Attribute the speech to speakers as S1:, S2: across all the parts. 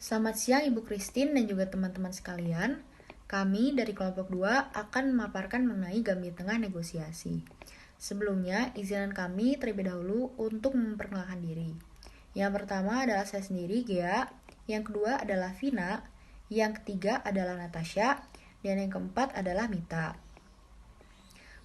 S1: Selamat siang Ibu Christine dan juga teman-teman sekalian. Kami dari kelompok 2 akan memaparkan mengenai gambit tengah negosiasi. Sebelumnya, izinkan kami terlebih dahulu untuk memperkenalkan diri. Yang pertama adalah saya sendiri, Gea. Yang kedua adalah Vina. Yang ketiga adalah Natasha. Dan yang keempat adalah Mita.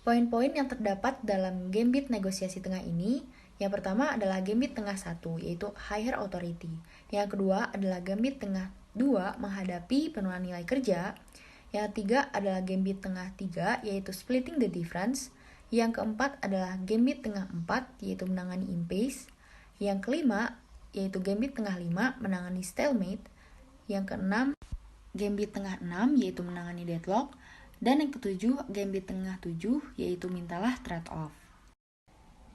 S1: Poin-poin yang terdapat dalam gambit negosiasi tengah ini, yang pertama adalah gambit tengah 1, yaitu higher authority. Yang kedua adalah gambit tengah 2, menghadapi penurunan nilai kerja. Yang ketiga adalah gambit tengah 3, yaitu splitting the difference. Yang keempat adalah gambit tengah 4, yaitu menangani impasse. Yang kelima, yaitu gambit tengah 5, menangani stalemate. Yang keenam, gambit tengah 6, yaitu menangani deadlock. Dan yang ketujuh, gambit tengah 7, yaitu mintalah trade-off.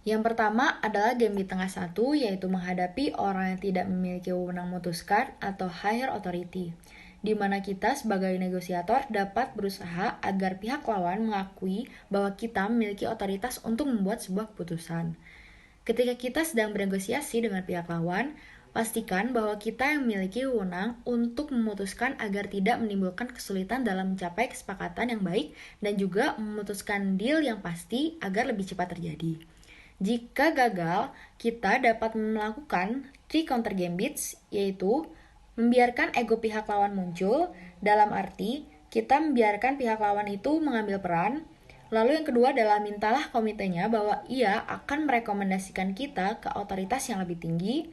S1: Yang pertama adalah gambit tengah 1, yaitu menghadapi orang yang tidak memiliki wewenang memutuskan atau higher authority, di mana kita sebagai negosiator dapat berusaha agar pihak lawan mengakui bahwa kita memiliki otoritas untuk membuat sebuah keputusan. Ketika kita sedang bernegosiasi dengan pihak lawan, pastikan bahwa kita yang memiliki wewenang untuk memutuskan agar tidak menimbulkan kesulitan dalam mencapai kesepakatan yang baik dan juga memutuskan deal yang pasti agar lebih cepat terjadi. Jika gagal, kita dapat melakukan 3 counter gambits, yaitu membiarkan ego pihak lawan muncul, dalam arti kita membiarkan pihak lawan itu mengambil peran. Lalu yang kedua adalah mintalah komitenya bahwa ia akan merekomendasikan kita ke otoritas yang lebih tinggi.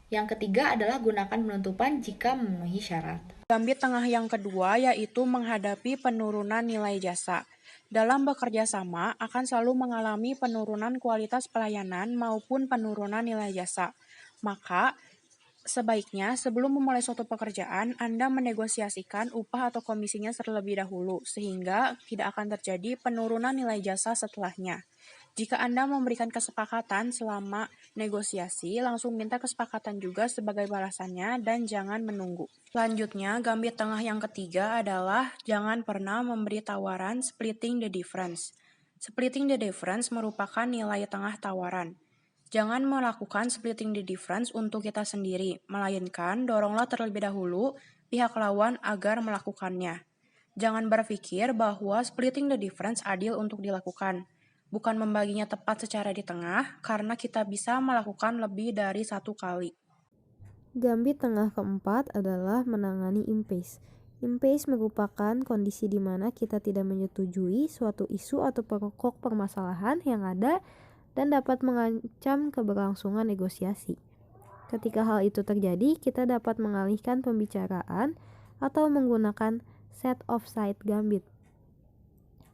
S1: Yang ketiga adalah gunakan penutupan jika memenuhi syarat.
S2: Gambit tengah yang kedua yaitu menghadapi penurunan nilai jasa. Dalam bekerja sama akan selalu mengalami penurunan kualitas pelayanan maupun penurunan nilai jasa. Maka, sebaiknya sebelum memulai suatu pekerjaan, Anda menegosiasikan upah atau komisinya terlebih dahulu, sehingga tidak akan terjadi penurunan nilai jasa setelahnya. Jika Anda memberikan kesepakatan selama negosiasi, langsung minta kesepakatan juga sebagai balasannya dan jangan menunggu. Selanjutnya, gambit tengah yang ketiga adalah jangan pernah memberi tawaran splitting the difference. Splitting the difference merupakan nilai tengah tawaran. Jangan melakukan splitting the difference untuk kita sendiri, melainkan doronglah terlebih dahulu pihak lawan agar melakukannya. Jangan berpikir bahwa splitting the difference adil untuk dilakukan. Bukan membaginya tepat secara di tengah, karena kita bisa melakukan lebih dari satu kali.
S3: Gambit tengah keempat adalah menangani impasse. Impasse merupakan kondisi di mana kita tidak menyetujui suatu isu atau pokok permasalahan yang ada dan dapat mengancam keberlangsungan negosiasi. Ketika hal itu terjadi, kita dapat mengalihkan pembicaraan atau menggunakan set of side gambit.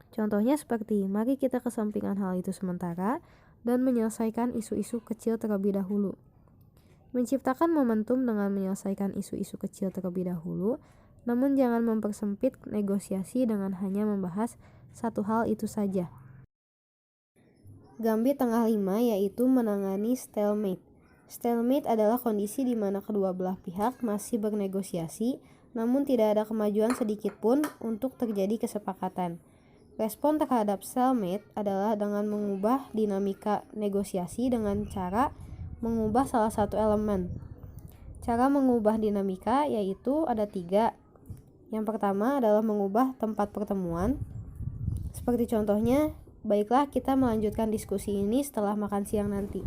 S3: Contohnya seperti, mari kita kesampingkan hal itu sementara dan menyelesaikan isu-isu kecil terlebih dahulu. Menciptakan momentum dengan menyelesaikan isu-isu kecil terlebih dahulu, namun jangan mempersempit negosiasi dengan hanya membahas satu hal itu saja. Gambit tengah 5 yaitu menangani stalemate. Stalemate adalah kondisi di mana kedua belah pihak masih bernegosiasi, namun tidak ada kemajuan sedikit pun untuk terjadi kesepakatan. Respon terhadap stalemate adalah dengan mengubah dinamika negosiasi dengan cara mengubah salah satu elemen. Cara mengubah dinamika yaitu ada 3. Yang pertama adalah mengubah tempat pertemuan. Seperti contohnya, baiklah kita melanjutkan diskusi ini setelah makan siang nanti.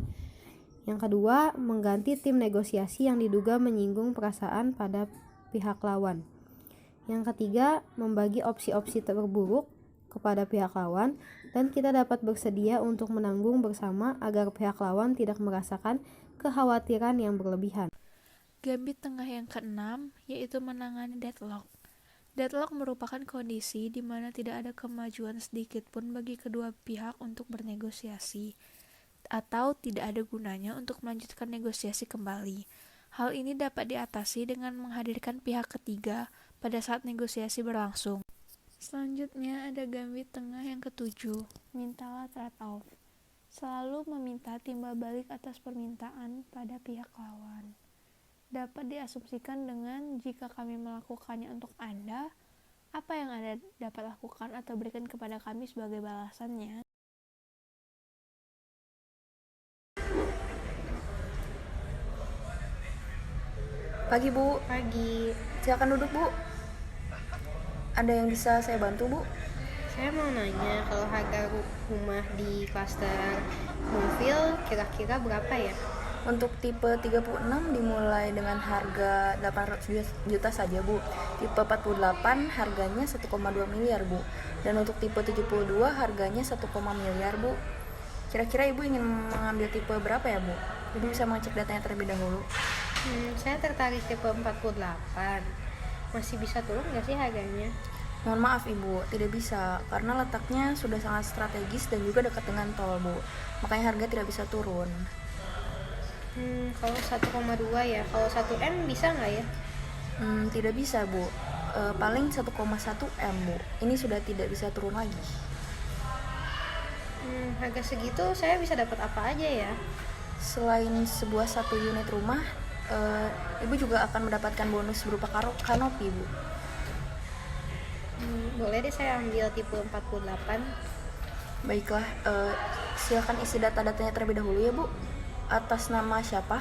S3: Yang kedua, mengganti tim negosiasi yang diduga menyinggung perasaan pada pihak lawan. Yang ketiga, membagi opsi-opsi terburuk kepada pihak lawan dan kita dapat bersedia untuk menanggung bersama agar pihak lawan tidak merasakan kekhawatiran yang berlebihan.
S4: Gambit tengah yang keenam yaitu menangani deadlock. Deadlock merupakan kondisi di mana tidak ada kemajuan sedikit pun bagi kedua pihak untuk bernegosiasi atau tidak ada gunanya untuk melanjutkan negosiasi kembali. Hal ini dapat diatasi dengan menghadirkan pihak ketiga pada saat negosiasi berlangsung. Selanjutnya ada gambit tengah yang ketujuh, mintalah trade-off. Selalu meminta timbal balik atas permintaan pada pihak lawan. Dapat diasumsikan dengan jika kami melakukannya untuk Anda, apa yang Anda dapat lakukan atau berikan kepada kami sebagai balasannya?
S1: Pagi, Bu.
S3: Pagi.
S1: Silakan duduk, Bu. Ada yang bisa saya bantu, Bu?
S3: Saya mau nanya kalau harga rumah di klaster Moonville kira-kira berapa ya?
S1: Untuk tipe 36 dimulai dengan harga 800 juta saja, Bu. Tipe 48 harganya 1,2 miliar, Bu. Dan untuk tipe 72 harganya 1, miliar, Bu. Kira-kira Ibu ingin mengambil tipe berapa ya, Bu? Ibu bisa mengecek datanya terlebih dahulu.
S3: Saya tertarik tipe 48. Masih bisa turun nggak sih harganya?
S1: Mohon maaf Ibu, tidak bisa karena letaknya sudah sangat strategis dan juga dekat dengan tol, Bu. Makanya harga tidak bisa turun.
S3: Kalau 1,2 ya, kalau 1 M bisa nggak ya?
S1: Tidak bisa, Bu. Paling 1,1 M, Bu. Ini sudah tidak bisa turun lagi.
S3: Harga segitu saya bisa dapat apa aja ya?
S1: Selain sebuah 1 unit rumah, Ibu juga akan mendapatkan bonus berupa kanopi, Bu.
S3: Boleh deh saya ambil tipe 48.
S1: Baiklah, silakan isi data-datanya terlebih dahulu ya, Bu. Atas nama siapa?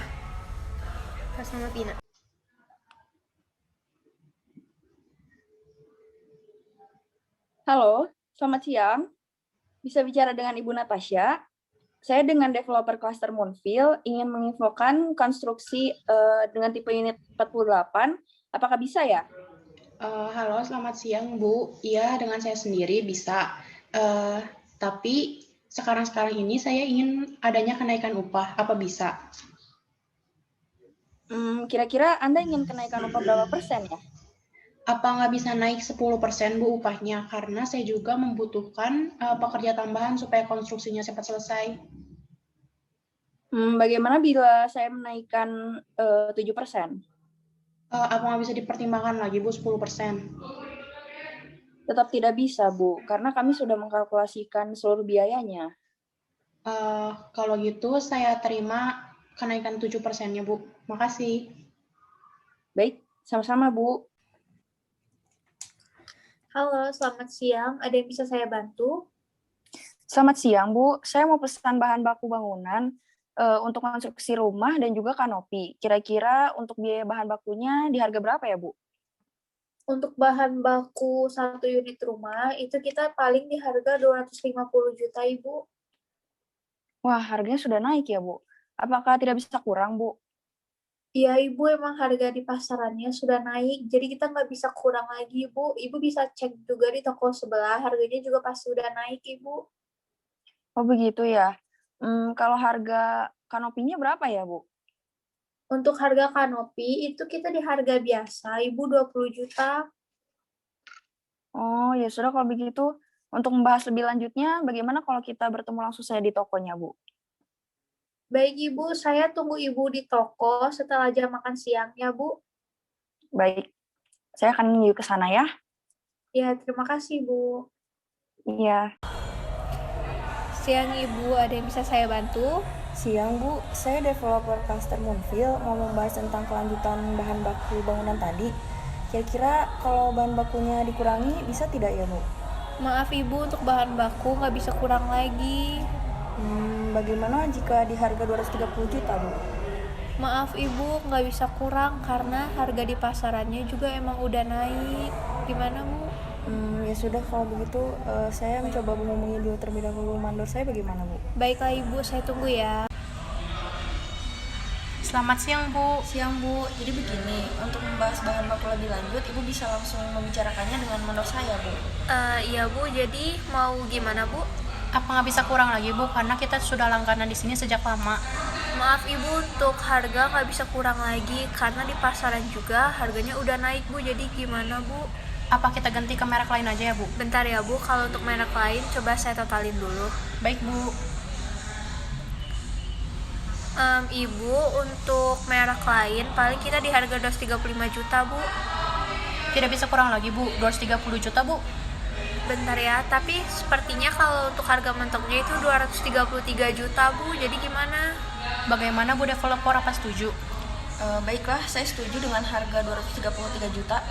S3: Atas nama Pina.
S5: Halo, selamat siang. Bisa bicara dengan Ibu Natasha. Saya dengan developer cluster Moonville ingin menginfokan konstruksi dengan tipe unit 48. Apakah bisa ya?
S2: Halo, selamat siang Bu. Iya, dengan saya sendiri bisa. Tapi sekarang ini saya ingin adanya kenaikan upah. Apa bisa?
S5: Kira-kira Anda ingin kenaikan upah berapa persen ya?
S2: Apa nggak bisa naik 10% Bu upahnya? Karena saya juga membutuhkan pekerja tambahan supaya konstruksinya cepat selesai.
S5: Bagaimana bila saya menaikkan 7%?
S2: Apa nggak bisa dipertimbangkan lagi Bu 10%?
S5: Tetap tidak bisa Bu, karena kami sudah mengkalkulasikan seluruh biayanya.
S2: Kalau gitu saya terima kenaikan 7%-nya Bu. Makasih.
S5: Baik, sama-sama Bu.
S4: Halo, selamat siang. Ada yang bisa saya bantu?
S5: Selamat siang Bu, saya mau pesan bahan baku bangunan untuk konstruksi rumah dan juga kanopi. Kira-kira untuk biaya bahan bakunya di harga berapa ya, Bu?
S4: Untuk bahan baku 1 unit rumah, itu kita paling di harga 250 juta, Ibu.
S5: Wah, harganya sudah naik ya, Bu. Apakah tidak bisa kurang, Bu?
S4: Iya, Ibu, emang harga di pasarannya sudah naik, jadi kita nggak bisa kurang lagi, Ibu. Ibu bisa cek juga di toko sebelah, harganya juga pasti udah naik, Ibu.
S5: Oh, begitu ya. Kalau harga kanopinya berapa ya, Bu?
S4: Untuk harga kanopi, itu kita di harga biasa, Ibu, 20 juta.
S5: Oh, ya sudah kalau begitu. Untuk membahas lebih lanjutnya, bagaimana kalau kita bertemu langsung saya di tokonya, Bu?
S4: Baik, Ibu, saya tunggu Ibu di toko setelah jam makan siangnya, Bu.
S5: Baik, saya akan menuju ke sana ya.
S4: Ya, terima kasih, Bu.
S5: Iya.
S4: Siang, Ibu, ada yang bisa saya bantu?
S1: Siang, Bu. Saya developer cluster Moonville mau membahas tentang kelanjutan bahan baku bangunan tadi. Kira-kira kalau bahan bakunya dikurangi bisa tidak ya, Bu?
S4: Maaf, Ibu, untuk bahan baku nggak bisa kurang lagi.
S1: Bagaimana jika di harga 230 juta, Bu?
S4: Maaf, Ibu, nggak bisa kurang karena harga di pasarannya juga emang udah naik. Gimana, Bu?
S1: Ya sudah, kalau begitu saya mencoba menghubungi dulu terlebih dahulu mandor saya. Bagaimana, Bu?
S4: Baiklah, Ibu, saya tunggu ya.
S2: Selamat siang, Bu.
S1: Siang, Bu. Jadi begini, untuk membahas bahan baku lebih lanjut, Ibu bisa langsung membicarakannya dengan mandor saya, Bu.
S4: Iya, Bu, jadi mau gimana, Bu?
S2: Apa nggak bisa kurang lagi, Bu? Karena kita sudah langganan di sini sejak lama.
S4: Maaf, Ibu, untuk harga nggak bisa kurang lagi karena di pasaran juga harganya udah naik, Bu. Jadi gimana, Bu?
S2: Apa kita ganti ke merek lain aja ya, Bu?
S4: Bentar ya, Bu, kalau untuk merek lain coba saya totalin dulu.
S2: Baik, Bu.
S4: Ibu, untuk merek lain paling kita di harga 235 juta, Bu.
S2: Tidak bisa kurang lagi, Bu. 230 juta, Bu.
S4: Bentar ya, tapi sepertinya kalau untuk harga mentoknya itu 233 juta, Bu. Jadi gimana?
S2: Bagaimana, Bu developer, apa setuju?
S1: Baiklah, saya setuju dengan harga 233 juta.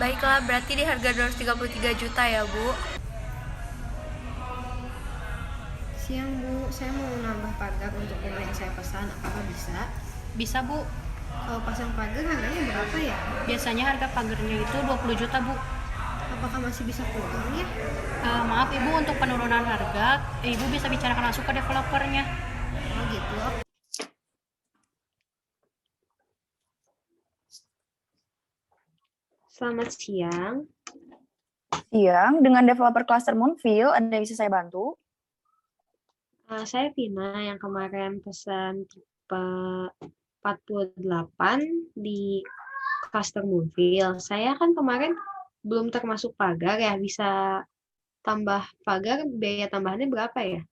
S4: Baiklah, berarti di harga 233 juta ya, Bu.
S3: Siang, Bu. Saya mau nambah pagar untuk rumah yang saya pesan. Apakah bisa?
S2: Bisa, Bu.
S3: Kalau pasang pagar harganya berapa ya?
S6: Biasanya harga pagarnya itu 20 juta, Bu.
S3: Apakah masih bisa kurang ya?
S6: Maaf Ibu, untuk penurunan harga, Ibu bisa bicarakan langsung ke developernya.
S3: Oh gitu.
S7: Selamat siang.
S5: Siang, dengan developer cluster Moonville, ada yang bisa saya bantu?
S7: Saya Tina yang kemarin pesan tipe 48 di cluster Moonville. Saya kan kemarin belum termasuk pagar ya, bisa tambah pagar, biaya tambahannya berapa ya?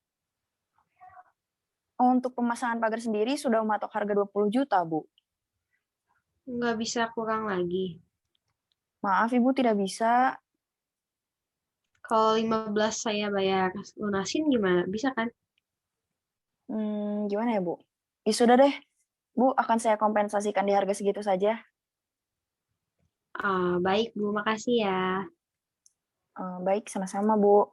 S5: Untuk pemasangan pagar sendiri sudah mematok harga 20 juta, Bu.
S7: Nggak bisa kurang lagi.
S5: Maaf, Ibu tidak bisa.
S7: Kalau 15 saya bayar lunasin gimana? Bisa kan?
S5: Gimana ya, Bu? Ya sudah deh, Bu, akan saya kompensasikan di harga segitu saja.
S7: Baik Bu, makasih ya.
S5: Baik, sama-sama, Bu.